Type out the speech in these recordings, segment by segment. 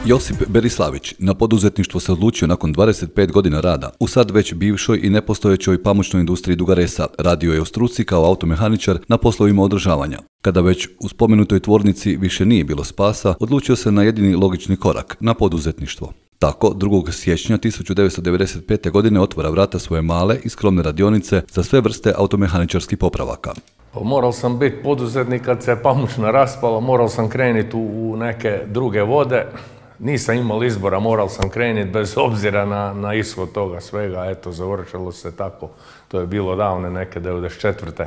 Josip Berislavić na poduzetništvo se odlučio nakon 25 godina rada. U sad već bivšoj i nepostojećoj pamučnoj industriji Duga Resa radio je u struci kao automehaničar na poslovima održavanja. Kada već u spomenutoj tvornici više nije bilo spasa, odlučio se na jedini logični korak, na poduzetništvo. Tako, 2. siječnja 1995. godine otvara vrata svoje male i skromne radionice za sve vrste automehaničarskih popravaka. Moral sam biti poduzetnik kad se pamučna raspala, moral sam krenuti u neke druge vode. Nisam imao izbora, moral sam krenuti bez obzira na ishod toga svega. Eto, završilo se tako. To je bilo davne neke 94.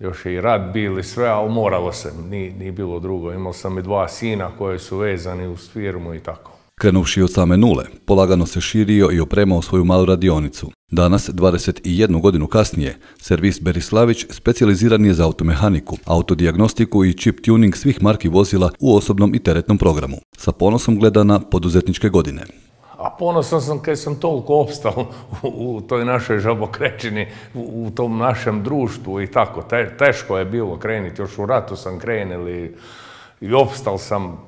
Još je i rat bili sve, ali moralo se, nije bilo drugo. Imao sam i 2 sina koji su vezani uz firmu i tako. Krenuvši od same nule, polagano se širio i opremao svoju malu radionicu. Danas, 21 godinu kasnije, servis Berislavić specijaliziran je za automehaniku, autodijagnostiku i chip tuning svih marki vozila u osobnom i teretnom programu. Sa ponosom gleda na poduzetničke godine. A ponosan sam kad sam toliko opstao u toj našoj žabokrečini, u tom našem društvu i tako. Teško je bilo krenuti, još u ratu sam krenuli i opstal sam.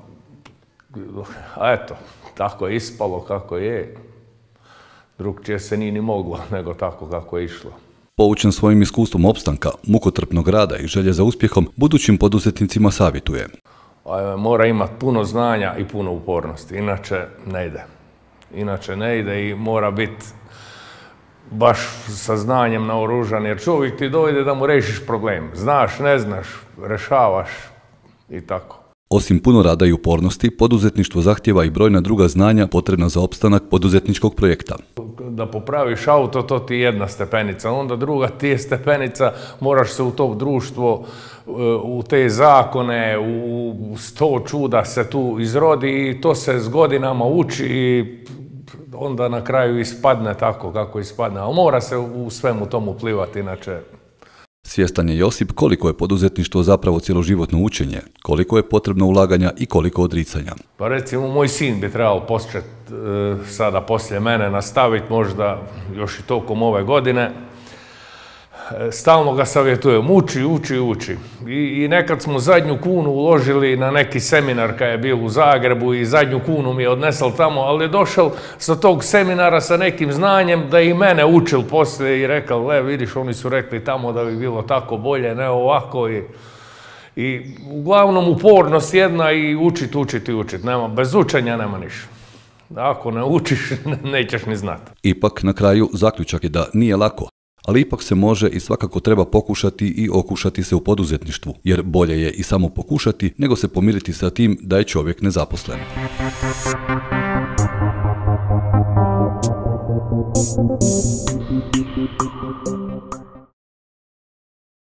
A eto, tako je ispalo kako je. Drugčije se nije ni moglo nego tako kako je išlo. Poučen svojim iskustvom opstanka, mukotrpnog rada i želje za uspjehom, budućim poduzetnicima savjetuje. Mora imati puno znanja i puno upornosti, inače ne ide i mora biti baš sa znanjem naoružan, jer čovjek ti dojde da mu rešiš problem. Znaš, ne znaš, rešavaš i tako. Osim puno rada i upornosti, poduzetništvo zahtjeva i brojna druga znanja potrebna za opstanak poduzetničkog projekta. Da popraviš auto, to ti je jedna stepenica, onda druga ti je stepenica, moraš se u to društvo, u te zakone, u 100 čuda se tu izrodi i to se s godinama uči i onda na kraju ispadne tako kako ispadne, ali mora se u svemu tomu plivati, inače. Svjestan je Josip koliko je poduzetništvo zapravo cjeloživotno učenje, koliko je potrebno ulaganja i koliko odricanja. Pa recimo, moj sin bi trebao početi sada poslije mene nastaviti, možda još i tokom ove godine. Stalno ga savjetujem, uči. I nekad smo zadnju kunu uložili na neki seminar kad je bio u Zagrebu i zadnju kunu mi je odnesel tamo, ali je došao sa tog seminara sa nekim znanjem da i mene učil poslije i rekao, vidiš, oni su rekli tamo da bi bilo tako bolje, ne ovako. I uglavnom upornost jedna i učiti. Bez učenja nema ništa. Ako ne učiš, nećeš ni znati. Ipak na kraju zaključak je da nije lako. Ali ipak se može i svakako treba pokušati i okušati se u poduzetništvu, jer bolje je i samo pokušati nego se pomiriti sa tim da je čovjek nezaposlen.